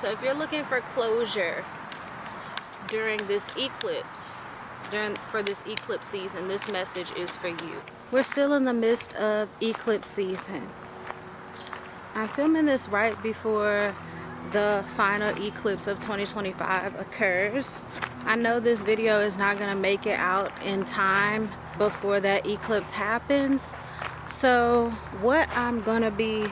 So if you're looking for closure during this eclipse, for this eclipse season, this message is for you. We're still in the midst of eclipse season. I'm filming this right before the final eclipse of 2025 occurs. I know this video is not going to make it out in time before that eclipse happens. So what I'm going to be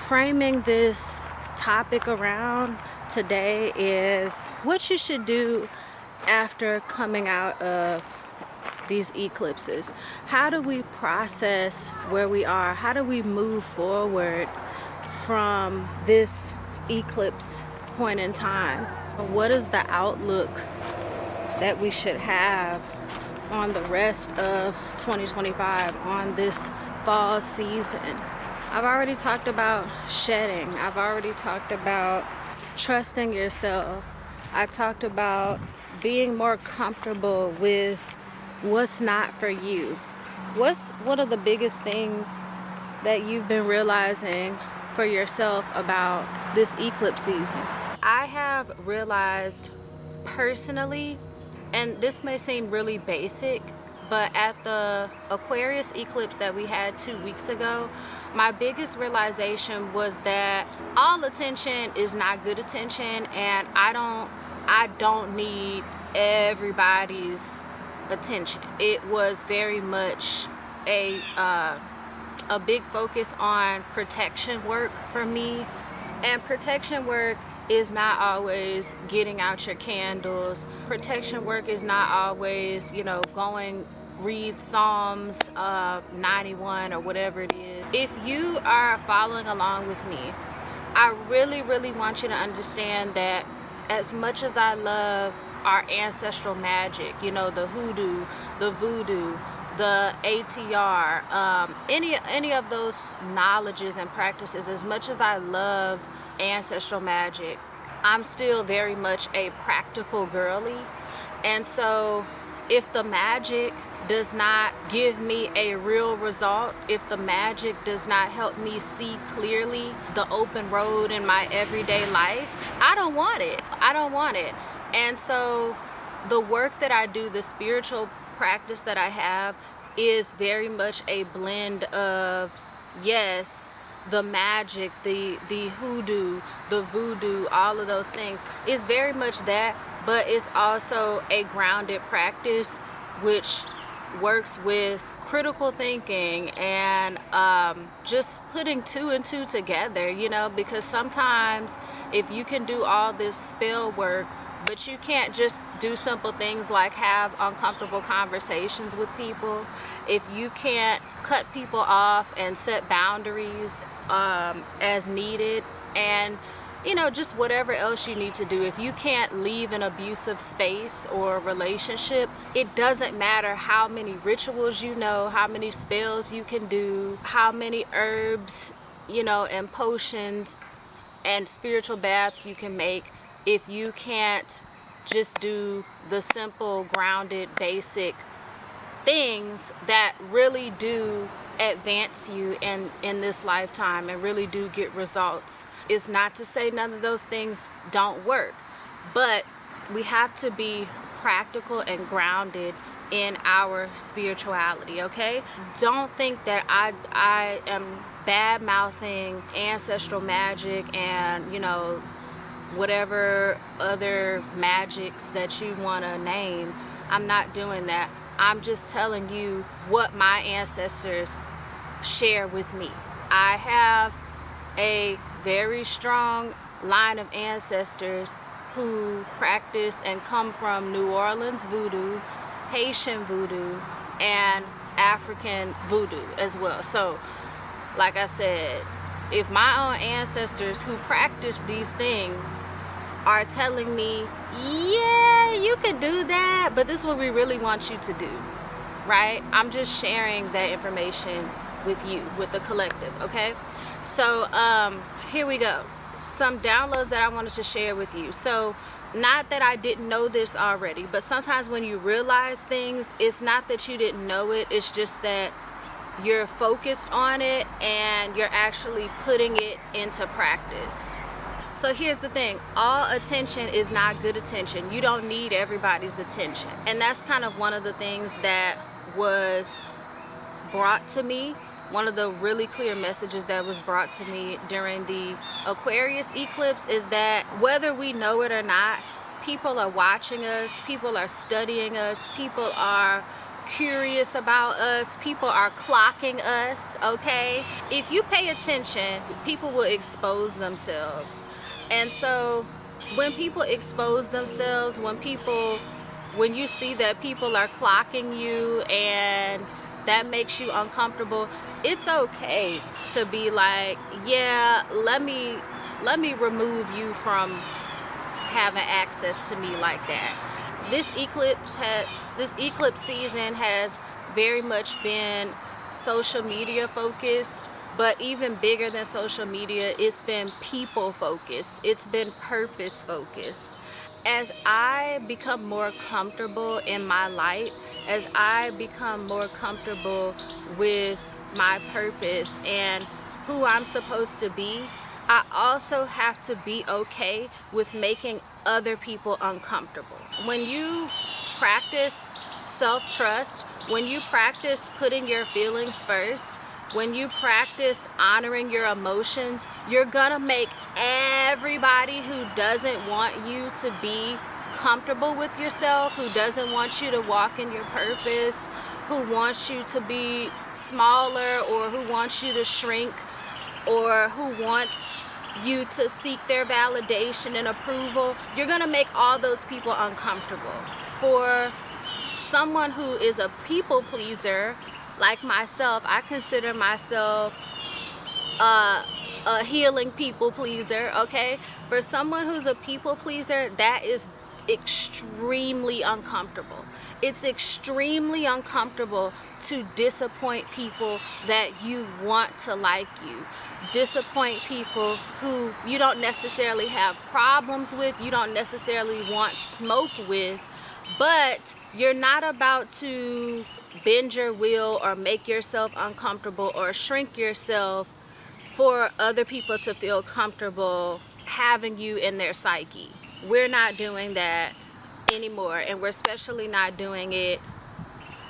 framing this topic around today is what you should do after coming out of these eclipses. How do we process where we are? How do we move forward from this eclipse point in time? What is the outlook that we should have on the rest of 2025, on this fall season? I've already talked about shedding. I've already talked about trusting yourself. I talked about being more comfortable with what's not for you. What's one of the biggest things that you've been realizing for yourself about this eclipse season? I have realized personally, and this may seem really basic, but at the Aquarius eclipse that we had 2 weeks ago, my biggest realization was that all attention is not good attention, and I don't need everybody's attention. It was very much a big focus on protection work for me, and protection work is not always getting out your candles. Protection work is not always, going read Psalms 91 or whatever it is. If you are following along with me, I really want you to understand that as much as I love our ancestral magic, the hoodoo, the voodoo, the ATR, any of those knowledges and practices, as much as I love ancestral magic, I'm still very much a practical girly. And so if the magic does not give me a real result, if the magic does not help me see clearly the open road in my everyday life, I don't want it. And so the work that I do, the spiritual practice that I have, is very much a blend of, yes, the magic, the hoodoo, the voodoo, all of those things. It's very much that, but it's also a grounded practice which works with critical thinking and just putting two and two together, because sometimes if you can do all this spell work, but you can't just do simple things like have uncomfortable conversations with people, if you can't cut people off and set boundaries as needed, and just whatever else you need to do, if you can't leave an abusive space or relationship, it doesn't matter how many rituals how many spells you can do, how many herbs, and potions and spiritual baths you can make, if you can't just do the simple, grounded, basic things that really do advance you in this lifetime and really do get results. It's not to say none of those things don't work, but we have to be practical and grounded in our spirituality, okay? Don't think that I am bad-mouthing ancestral magic and, whatever other magics that you want to name. I'm not doing that. I'm just telling you what my ancestors share with me. I have a very strong line of ancestors who practice and come from New Orleans voodoo, Haitian voodoo, and African voodoo as well. So, like I said, if my own ancestors who practice these things are telling me, yeah, you can do that, but this is what we really want you to do, right? I'm just sharing that information with you, with the collective, okay? So, here we go. Some downloads that I wanted to share with you. So, not that I didn't know this already, but sometimes when you realize things, it's not that you didn't know it, it's just that you're focused on it and you're actually putting it into practice. So here's the thing, all attention is not good attention. You don't need everybody's attention. And that's kind of one of the things that was brought to me. One of the really clear messages that was brought to me during the Aquarius eclipse is that whether we know it or not, people are watching us, people are studying us, people are curious about us, people are clocking us, okay? If you pay attention, people will expose themselves. And so when people expose themselves, when you see that people are clocking you and that makes you uncomfortable, it's okay to be like, yeah, let me remove you from having access to me like that. This eclipse season has very much been social media focused, but even bigger than social media, it's been people focused, it's been purpose focused. As I become more comfortable in my light, as I become more comfortable with my purpose and who I'm supposed to be, I also have to be okay with making other people uncomfortable. When you practice self-trust, when you practice putting your feelings first, when you practice honoring your emotions, you're gonna make everybody who doesn't want you to be comfortable with yourself, who doesn't want you to walk in your purpose, who wants you to be smaller, or who wants you to shrink, or who wants you to seek their validation and approval, you're gonna make all those people uncomfortable. For someone who is a people pleaser, like myself, I consider myself a healing people pleaser, okay? For someone who's a people pleaser, that is extremely uncomfortable. It's extremely uncomfortable to disappoint people that you want to like you. Disappoint people who you don't necessarily have problems with, you don't necessarily want smoke with, but you're not about to bend your will or make yourself uncomfortable or shrink yourself for other people to feel comfortable having you in their psyche. We're not doing that anymore, and we're especially not doing it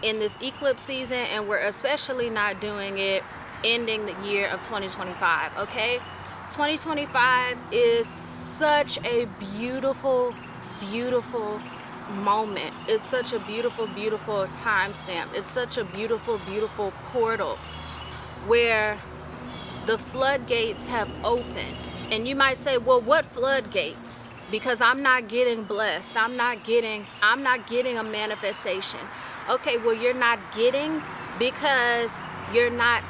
in this eclipse season, and we're especially not doing it ending the year of 2025, okay? 2025 is such a beautiful, beautiful moment. It's such a beautiful, beautiful timestamp. It's such a beautiful, beautiful portal where the floodgates have opened. And you might say, well, what floodgates? Because I'm not getting blessed. I'm not getting a manifestation. Okay, well, you're not getting because you're not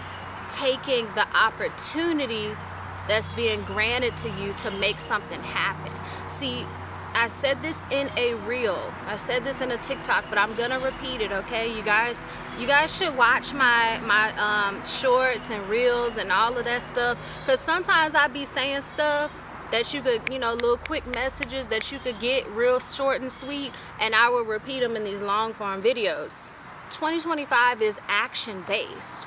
taking the opportunity that's being granted to you to make something happen. See, I said this in a reel, I said this in a TikTok, but I'm gonna repeat it, okay? You guys should watch my shorts and reels and all of that stuff, because sometimes I be saying stuff that you could, little quick messages that you could get real short and sweet, and I will repeat them in these long form videos. 2025 is action based.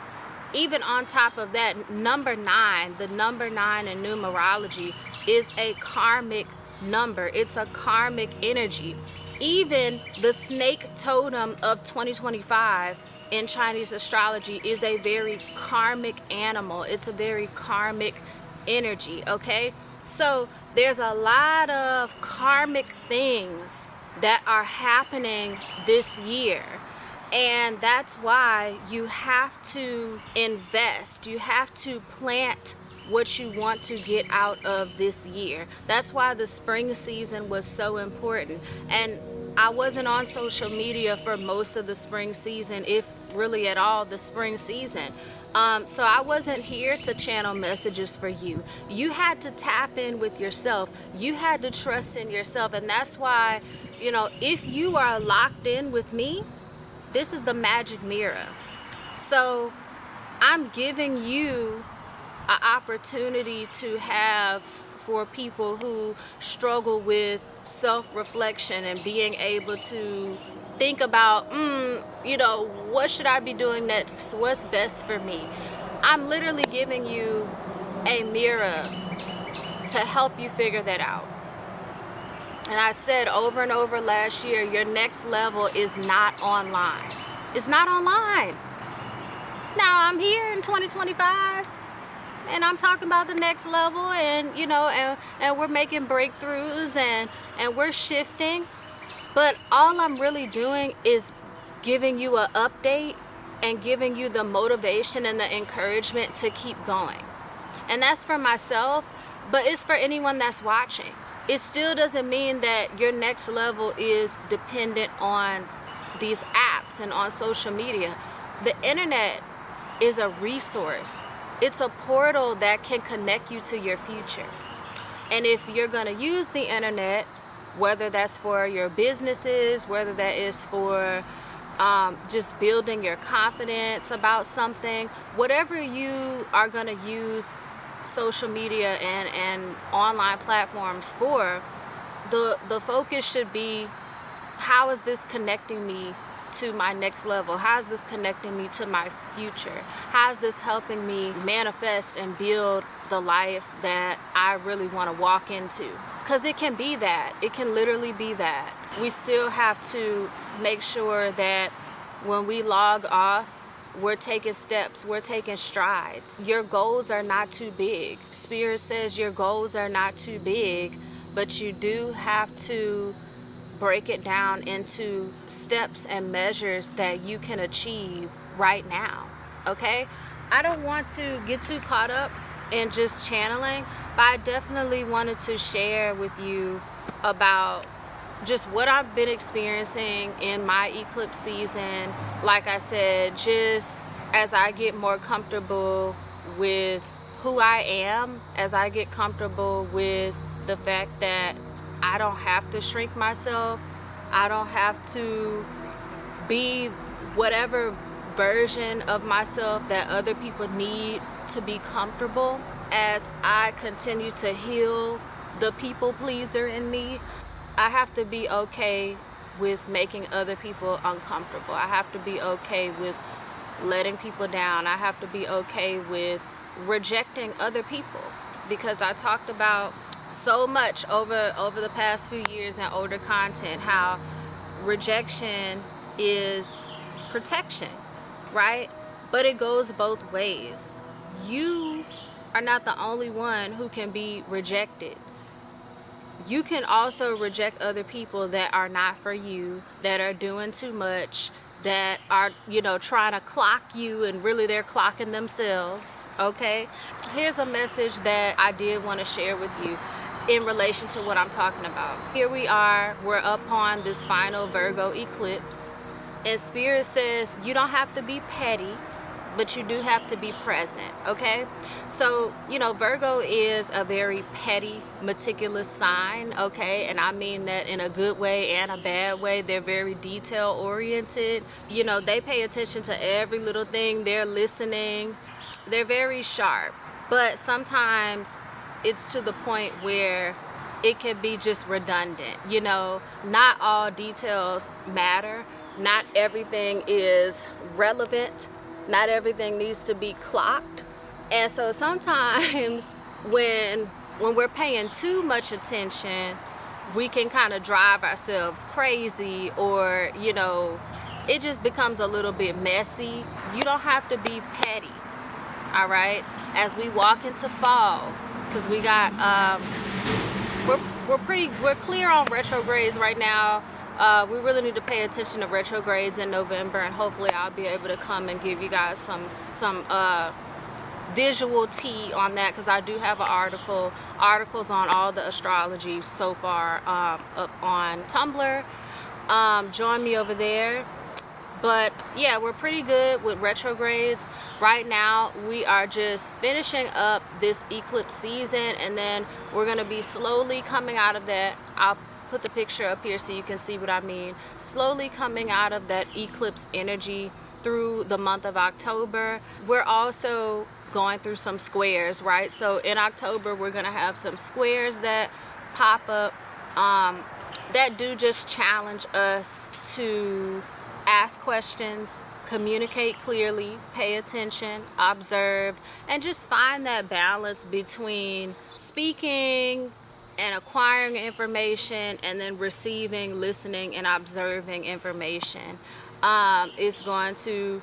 Even on top of that, number 9, the number 9 in numerology is a karmic number. It's a karmic energy. Even the snake totem of 2025 in Chinese astrology is a very karmic animal. It's a very karmic energy, okay? So there's a lot of karmic things that are happening this year. And that's why you have to invest. You have to plant what you want to get out of this year. That's why the spring season was so important. And I wasn't on social media for most of the spring season, if really at all the spring season. So I wasn't here to channel messages for you. You had to tap in with yourself. You had to trust in yourself. And that's why, if you are locked in with me, this is the magic mirror. So I'm giving you an opportunity to have, for people who struggle with self-reflection and being able to think about, what should I be doing next? What's best for me? I'm literally giving you a mirror to help you figure that out. And I said over and over last year, your next level is not online. It's not online. Now I'm here in 2025 and I'm talking about the next level, and you know, and we're making breakthroughs and we're shifting. But all I'm really doing is giving you an update and giving you the motivation and the encouragement to keep going. And that's for myself, but it's for anyone that's watching. It still doesn't mean that your next level is dependent on these apps and on social media. The internet is a resource. It's a portal that can connect you to your future. And if you're going to use the internet, whether that's for your businesses, whether that is for just building your confidence about something, whatever you are going to use social media and online platforms for, the focus should be, how is this connecting me to my next level? How is this connecting me to my future? How is this helping me manifest and build the life that I really want to walk into? Because it can be that. It can literally be that. We still have to make sure that when we log off, we're taking steps, we're taking strides. Your goals are not too big. Spirit says your goals are not too big, but you do have to break it down into steps and measures that you can achieve right now, okay? I don't want to get too caught up in just channeling, but I definitely wanted to share with you about just what I've been experiencing in my eclipse season. Like I said, just as I get more comfortable with who I am, as I get comfortable with the fact that I don't have to shrink myself, I don't have to be whatever version of myself that other people need to be comfortable. As I continue to heal the people pleaser in me, I have to be okay with making other people uncomfortable. I have to be okay with letting people down. I have to be okay with rejecting other people, because I talked about so much over the past few years in older content how rejection is protection, right? But it goes both ways. You are not the only one who can be rejected. You can also reject other people that are not for you, that are doing too much, that are, you know, trying to clock you and really they're clocking themselves, okay? Here's a message that I did want to share with you in relation to what I'm talking about. Here we are, we're up on this final Virgo eclipse, and Spirit says you don't have to be petty, but you do have to be present, okay? So, you know, Virgo is a very petty, meticulous sign, okay? And I mean that in a good way and a bad way. They're very detail oriented. You know, they pay attention to every little thing. They're listening. They're very sharp. But sometimes it's to the point where it can be just redundant. You know, not all details matter. Not everything is relevant. Not everything needs to be clocked. And so sometimes when we're paying too much attention, we can kind of drive ourselves crazy, or, you know, it just becomes a little bit messy. You don't have to be petty, all right? As we walk into fall, because we got, we're clear on retrogrades right now. We really need to pay attention to retrogrades in November, and hopefully I'll be able to come and give you guys some visual tea on that, because I do have an articles on all the astrology so far up on Tumblr. Join me over there. But yeah, we're pretty good with retrogrades. Right now we are just finishing up this eclipse season, and then we're going to be slowly coming out of that. I'll put the picture up here so you can see what I mean. Slowly coming out of that eclipse energy through the month of October. We're also going through some squares, right? So in October we're gonna have some squares that pop up that do just challenge us to ask questions, communicate clearly, pay attention, observe, and just find that balance between speaking and acquiring information, and then receiving, listening, and observing information. It's going to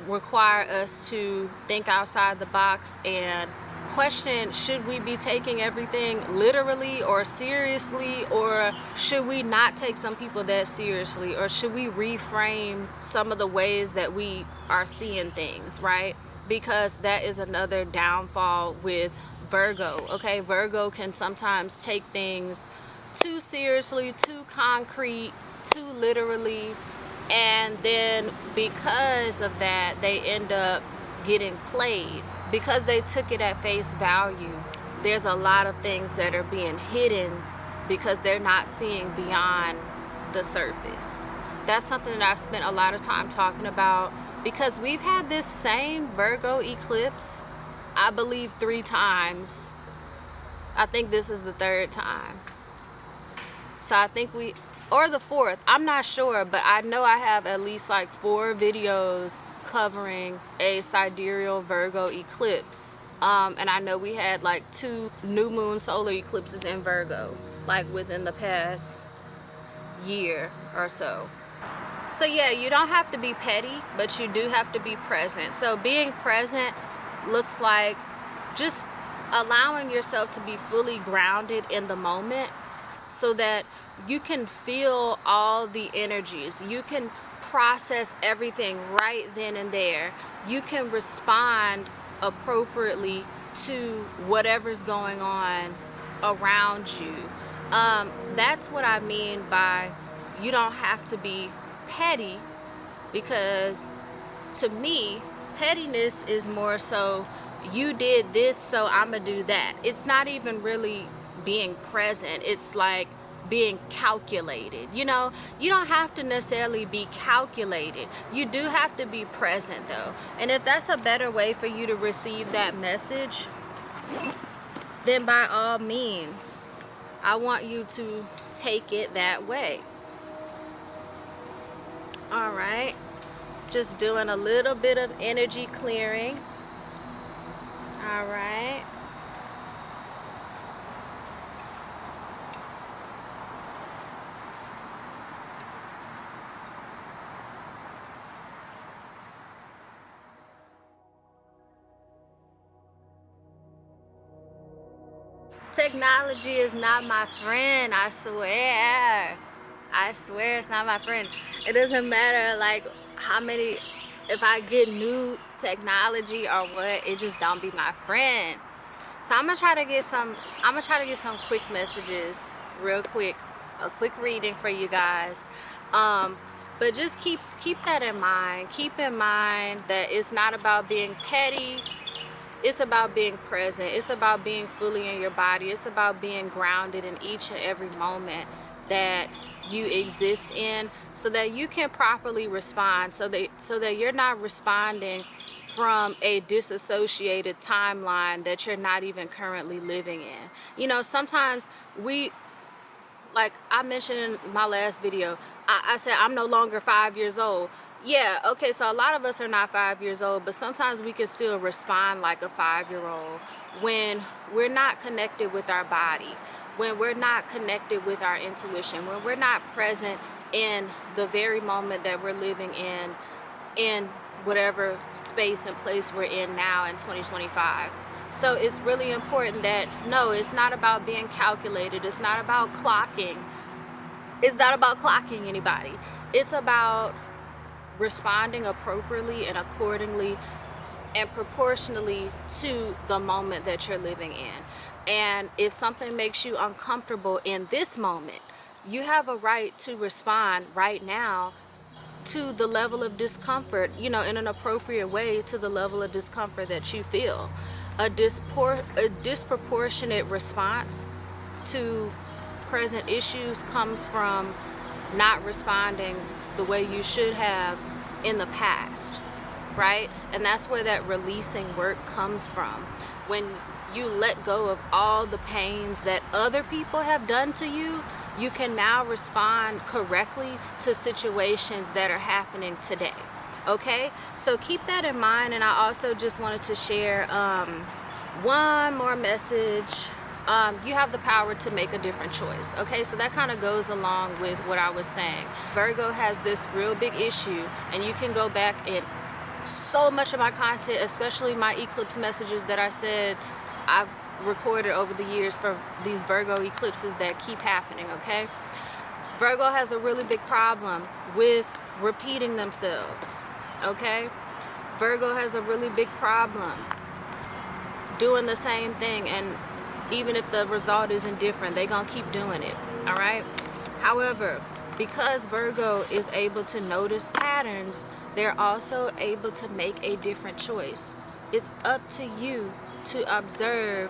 require us to think outside the box and question, should we be taking everything literally or seriously, or should we not take some people that seriously, or should we reframe some of the ways that we are seeing things, right? Because that is another downfall with Virgo. Okay, Virgo can sometimes take things too seriously, too concrete, too literally, and then because of that they end up getting played. Because they took it at face value, there's a lot of things that are being hidden because they're not seeing beyond the surface. That's something that I've spent a lot of time talking about, because we've had this same Virgo eclipse, I believe, 3 times. I think this is the 3rd time. So I think or the 4th, I'm not sure, but I know I have at least like 4 videos covering a sidereal Virgo eclipse. And I know we had like 2 new moon solar eclipses in Virgo, like within the past year or so. So yeah, you don't have to be petty, but you do have to be present. So being present looks like just allowing yourself to be fully grounded in the moment, so that you can feel all the energies. You can process everything right then and there. You can respond appropriately to whatever's going on around you. That's what I mean by you don't have to be petty, because to me, pettiness is more so, you did this, so I'm gonna do that. It's not even really being present. It's like being calculated. You know, you don't have to necessarily be calculated. You do have to be present though. And if that's a better way for you to receive that message, then by all means, I want you to take it that way. All right, just doing a little bit of energy clearing. All right. Technology is not my friend, I swear. I swear it's not my friend. It doesn't matter like how many, if I get new technology or what, it just don't be my friend. So I'm gonna try to get some quick messages real quick, a quick reading for you guys. But just keep that in mind. Keep in mind that it's not about being petty. It's about being present. It's about being fully in your body. It's about being grounded in each and every moment that you exist in, so that you can properly respond, so that you're not responding from a disassociated timeline that you're not even currently living in. You know, sometimes we, like I mentioned in my last video, I said I'm no longer 5 years old. Yeah, okay, so a lot of us are not 5 years old, but sometimes we can still respond like a 5-year-old when we're not connected with our body, when we're not connected with our intuition, when we're not present in the very moment that we're living in whatever space and place we're in now in 2025. So it's really important that, no, it's not about being calculated. It's not about clocking. It's not about clocking anybody. It's about responding appropriately and accordingly and proportionally to the moment that you're living in. And if something makes you uncomfortable in this moment, you have a right to respond right now to the level of discomfort, you know, in an appropriate way to the level of discomfort that you feel. A disproportionate response to present issues comes from not responding the way you should have in the past, right? And that's where that releasing work comes from. When you let go of all the pains that other people have done to you, you can now respond correctly to situations that are happening today. Okay, so keep that in mind. And I also just wanted to share one more message. You have the power to make a different choice. Okay, so that kind of goes along with what I was saying. Virgo has this real big issue, and you can go back and so much of my content, especially my eclipse messages that I said I've recorded over the years for these Virgo eclipses that keep happening. Okay, Virgo has a really big problem with repeating themselves. Okay, Virgo has a really big problem doing the same thing, and even if the result isn't different, they're gonna keep doing it. All right, however, because Virgo is able to notice patterns, they're also able to make a different choice. It's up to you to observe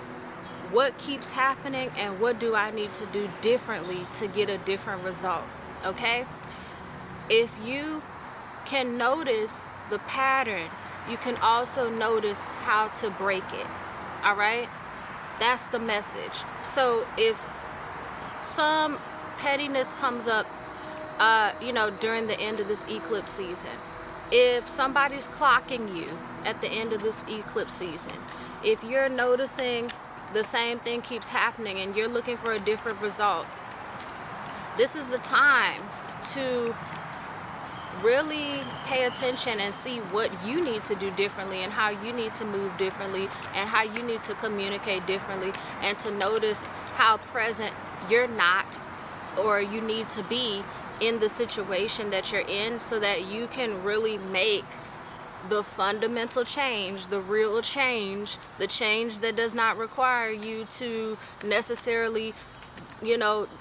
what keeps happening and what do I need to do differently to get a different result. Okay, if you can notice the pattern, you can also notice how to break it. All right, that's the message. So if some pettiness comes up during the end of this eclipse season, if somebody's clocking you at the end of this eclipse season, if you're noticing the same thing keeps happening and you're looking for a different result, this is the time to really pay attention and see what you need to do differently and how you need to move differently and how you need to communicate differently, and to notice how present you're not or you need to be in the situation that you're in, so that you can really make the fundamental change, the real change, the change that does not require you to necessarily,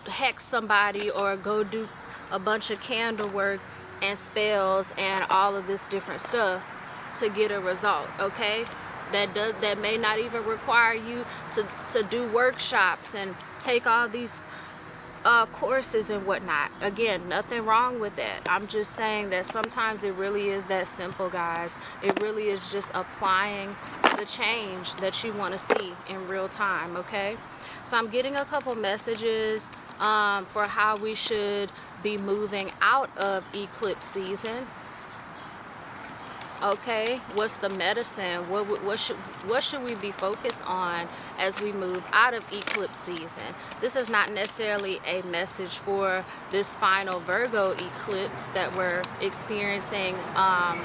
hex somebody or go do a bunch of candle work and spells and all of this different stuff to get a result. Okay, that may not even require you to do workshops and take all these courses and whatnot. Again, nothing wrong with that. I'm just saying that sometimes it really is that simple, guys. It really is just applying the change that you want to see in real time. Okay, so I'm getting a couple messages for how we should be moving out of eclipse season. Okay, what's the medicine? What should we be focused on as we move out of eclipse season? This is not necessarily a message for this final Virgo eclipse that we're experiencing on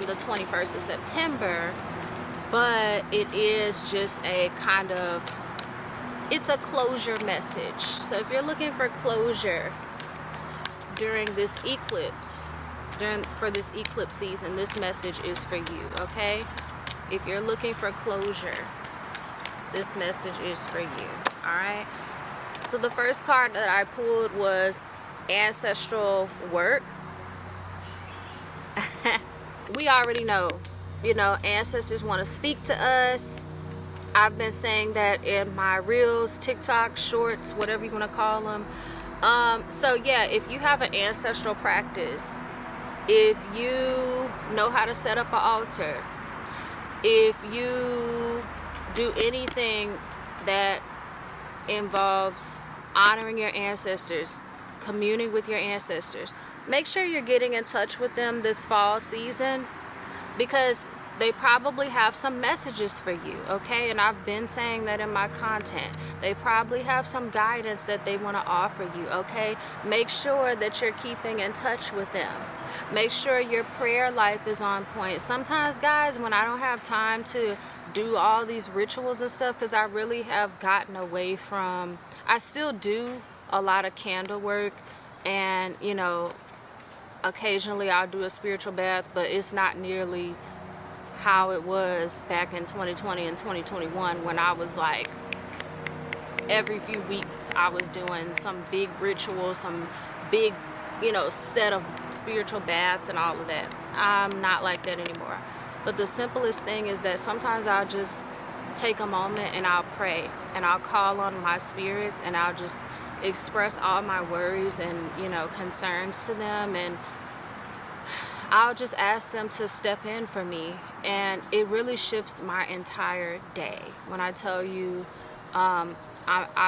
the 21st of September, but it is just a kind of, it's a closure message. So if you're looking for closure during this eclipse, for this eclipse season, this message is for you. Okay, if you're looking for closure, this message is for you. All right, so the first card that I pulled was ancestral work. We already know, ancestors want to speak to us. I've been saying that in my reels, TikTok, shorts, whatever you want to call them. So yeah, if you have an ancestral practice, if you know how to set up an altar, if you do anything that involves honoring your ancestors, communing with your ancestors, make sure you're getting in touch with them this fall season, because they probably have some messages for you. Okay, and I've been saying that in my content. They probably have some guidance that they want to offer you. Okay, make sure that you're keeping in touch with them. Make sure your prayer life is on point. Sometimes, guys, when I don't have time to do all these rituals and stuff, because I really have gotten away from, I still do a lot of candle work, and occasionally I'll do a spiritual bath, but it's not nearly how it was back in 2020 and 2021, when I was like, every few weeks I was doing some big ritual, some big set of spiritual baths and all of that. I'm not like that anymore. But the simplest thing is that sometimes I'll just take a moment and I'll pray and I'll call on my spirits and I'll just express all my worries and concerns to them, and I'll just ask them to step in for me, and it really shifts my entire day. When I tell you,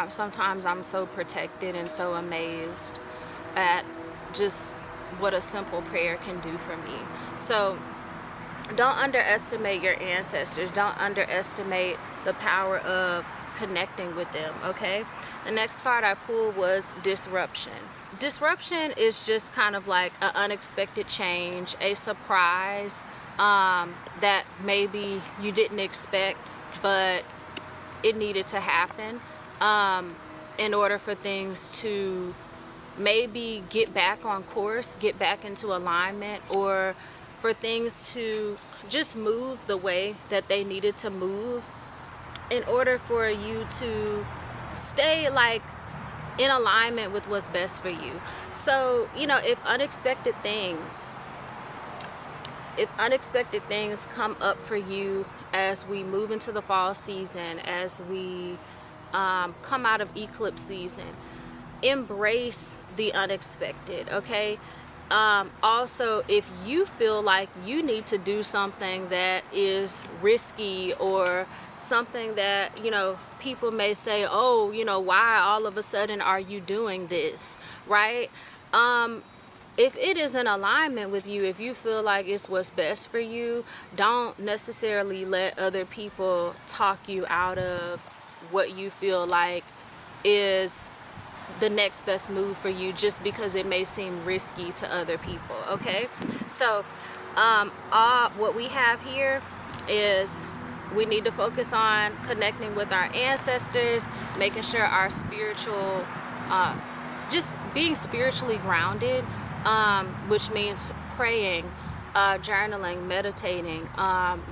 sometimes I'm so protected and so amazed at just what a simple prayer can do for me. So don't underestimate your ancestors. Don't underestimate the power of connecting with them, okay? The next card I pulled was disruption. Disruption is just kind of like an unexpected change, a surprise that maybe you didn't expect, but it needed to happen in order for things to maybe get back on course, get back into alignment, or for things to just move the way that they needed to move in order for you to stay like in alignment with what's best for you. So, you know, if unexpected things come up for you as we move into the fall season, as we come out of eclipse season, embrace the unexpected, okay? Also, if you feel like you need to do something that is risky, or something that, you know, people may say, oh, you know, why all of a sudden are you doing this, right? If it is in alignment with you, if you feel like it's what's best for you, don't necessarily let other people talk you out of what you feel like is the next best move for you, just because it may seem risky to other people, okay? So what we have here is we need to focus on connecting with our ancestors, making sure our spiritual, just being spiritually grounded, which means praying, journaling, meditating,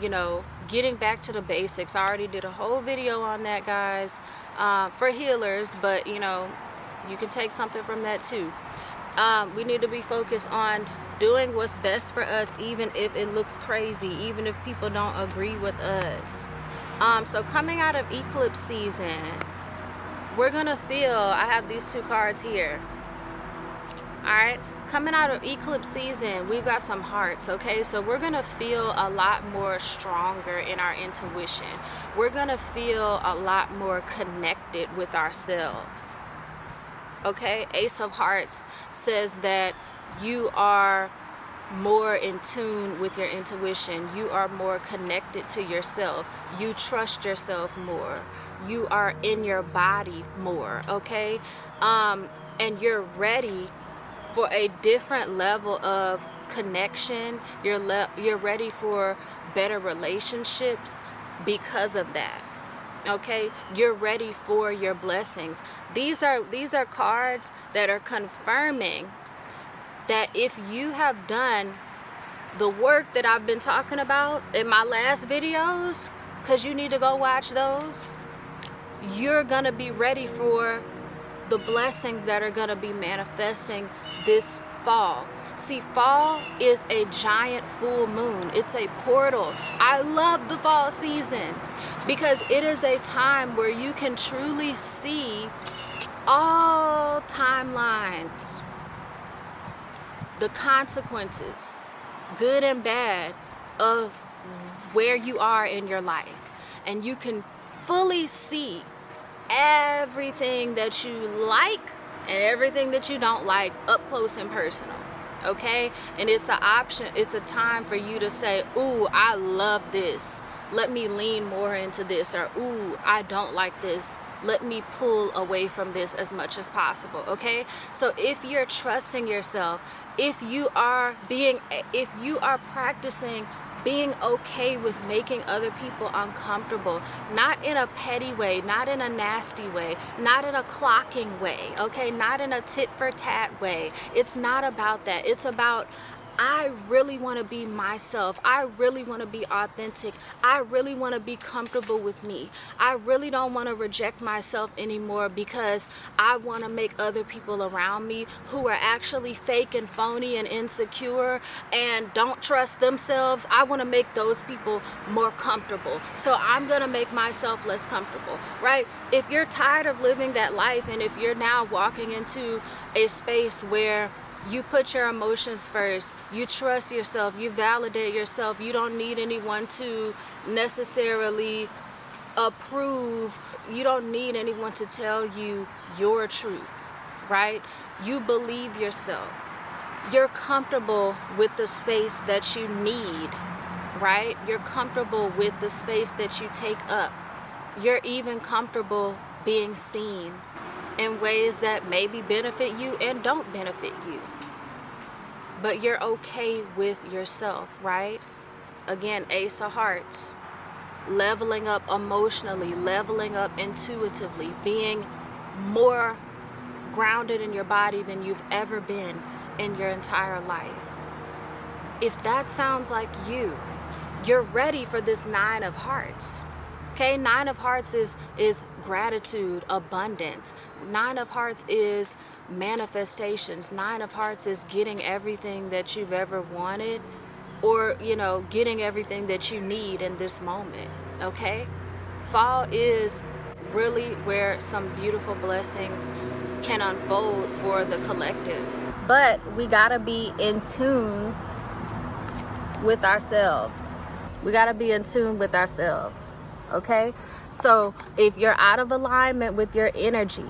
you know, getting back to the basics. I already did a whole video on that, guys, for healers, but you know, you can take something from that too. We need to be focused on doing what's best for us, even if it looks crazy, even if people don't agree with us. So coming out of eclipse season, we're gonna feel, I have these two cards here. All right, coming out of eclipse season, we've got some hearts, okay? So we're gonna feel a lot more stronger in our intuition. We're gonna feel a lot more connected with ourselves. Okay, Ace of Hearts says that you are more in tune with your intuition. You are more connected to yourself. You trust yourself more. You are in your body more, okay? And you're ready for a different level of connection. You're ready for better relationships because of that. Okay, you're ready for your blessings. These are cards that are confirming that if you have done the work that I've been talking about in my last videos, because you need to go watch those, you're gonna be ready for the blessings that are gonna be manifesting this fall. See, fall is a giant full moon. It's a portal. I love the fall season because it is a time where you can truly see all timelines, the consequences, good and bad, of where you are in your life. And you can fully see everything that you like and everything that you don't like up close and personal. Okay? And it's an option, it's a time for you to say, ooh, I love this. Let me lean more into this. Or, ooh, I don't like this. Let me pull away from this as much as possible. Okay? So if you're trusting yourself, if you are practicing being okay with making other people uncomfortable, not in a petty way, not in a nasty way, not in a clocking way, okay, not in a tit for tat way. It's not about that. It's about, I really want to be myself. I really want to be authentic. I really want to be comfortable with me. I really don't want to reject myself anymore because I want to make other people around me who are actually fake and phony and insecure and don't trust themselves, I want to make those people more comfortable. So I'm going to make myself less comfortable, right? If you're tired of living that life, and if you're now walking into a space where you put your emotions first, you trust yourself, you validate yourself, you don't need anyone to necessarily approve, you don't need anyone to tell you your truth, right? You believe yourself. you're comfortable with the space that you need, right? You're comfortable with the space that you take up. You're even comfortable being seen in ways that maybe benefit you and don't benefit you. But you're okay with yourself, right? Again, Ace of Hearts. Leveling up emotionally, leveling up intuitively, being more grounded in your body than you've ever been in your entire life. If that sounds like you, you're ready for this 9 of Hearts. Okay, 9 of Hearts is gratitude, abundance. 9 of Hearts is manifestations. 9 of Hearts is getting everything that you've ever wanted, or, you know, getting everything that you need in this moment. Okay, fall is really where some beautiful blessings can unfold for the collective. But we gotta be in tune with ourselves. We gotta be in tune with ourselves. Okay, so if you're out of alignment with your energy,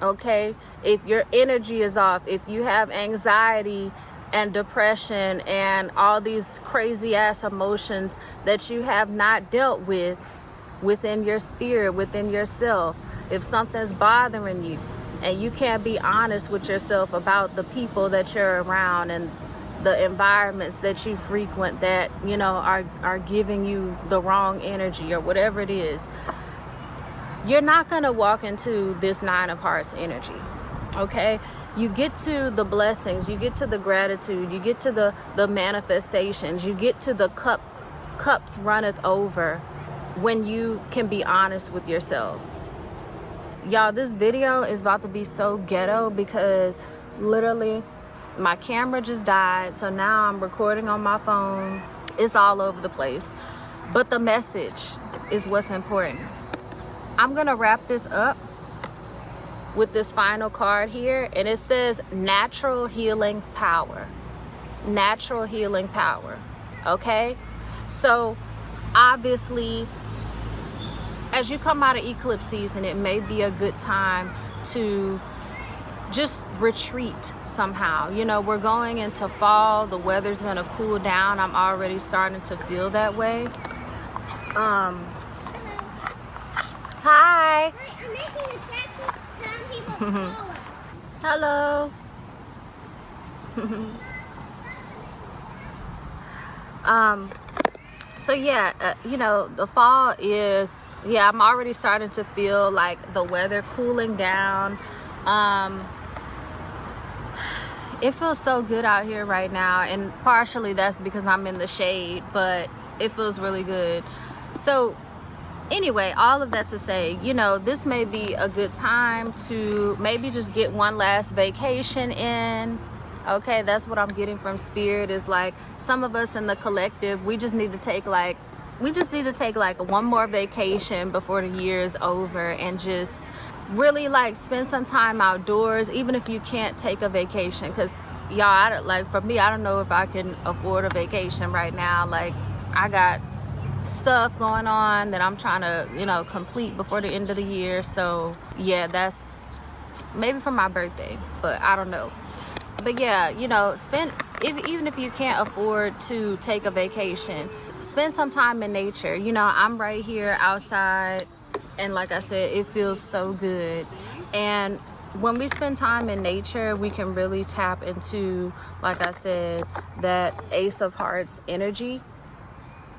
okay, if your energy is off, if you have anxiety and depression and all these crazy ass emotions that you have not dealt with within your spirit, within yourself, if something's bothering you and you can't be honest with yourself about the people that you're around and the environments that you frequent that, you know, are giving you the wrong energy or whatever it is, you're not going to walk into this 9 of Hearts energy. Okay, you get to the blessings, you get to the gratitude, you get to the manifestations, you get to the cups runneth over when you can be honest with yourself. Y'all, this video is about to be so ghetto because literally my camera just died, so now I'm recording on my phone. It's all over the place, but the message is what's important. I'm gonna wrap this up with this final card here, and it says natural healing power. Natural healing power. Okay, so obviously as you come out of eclipse season, it may be a good time to just retreat somehow. You know, we're going into fall, the weather's gonna cool down. I'm already starting to feel that way. Hi. I'm making a practice some people follow. Hello. So yeah, you know, the fall is, yeah, I'm already starting to feel like the weather cooling down. It feels so good out here right now, and partially that's because I'm in the shade, but it feels really good. So anyway, all of that to say, you know, this may be a good time to maybe just get one last vacation in. Okay, that's what I'm getting from Spirit, is like some of us in the collective, we just need to take like one more vacation before the year is over, and just really like spend some time outdoors, even if you can't take a vacation. Because y'all, like for me, I don't know if I can afford a vacation right now. Like I got stuff going on that I'm trying to, you know, complete before the end of the year. So yeah, that's maybe for my birthday, but I don't know. But yeah, you know, even if you can't afford to take a vacation, spend some time in nature. You know, I'm right here outside, and like I said, it feels so good. And when we spend time in nature, we can really tap into, like I said, that Ace of Hearts energy.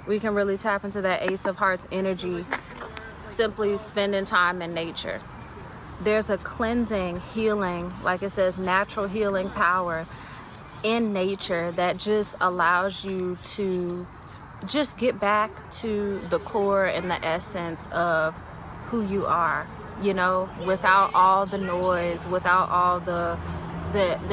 We can really tap into that Ace of Hearts energy simply spending time in nature. There's a cleansing, healing, like it says, natural healing power in nature that just allows you to just get back to the core and the essence of who you are, you know, without all the noise, without all the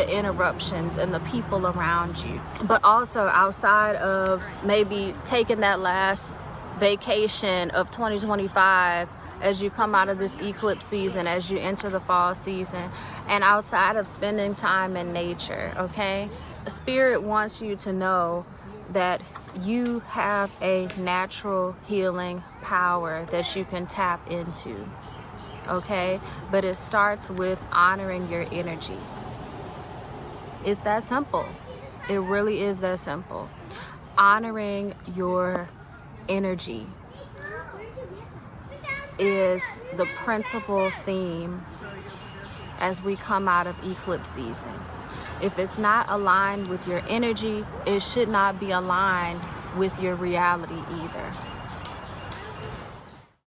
interruptions and the people around you. But also outside of maybe taking that last vacation of 2025 as you come out of this eclipse season, as you enter the fall season, and outside of spending time in nature, okay? Spirit wants you to know that you have a natural healing power that you can tap into, okay? But it starts with honoring your energy. It's that simple. It really is that simple. Honoring your energy is the principal theme as we come out of eclipse season. If it's not aligned with your energy, it should not be aligned with your reality either.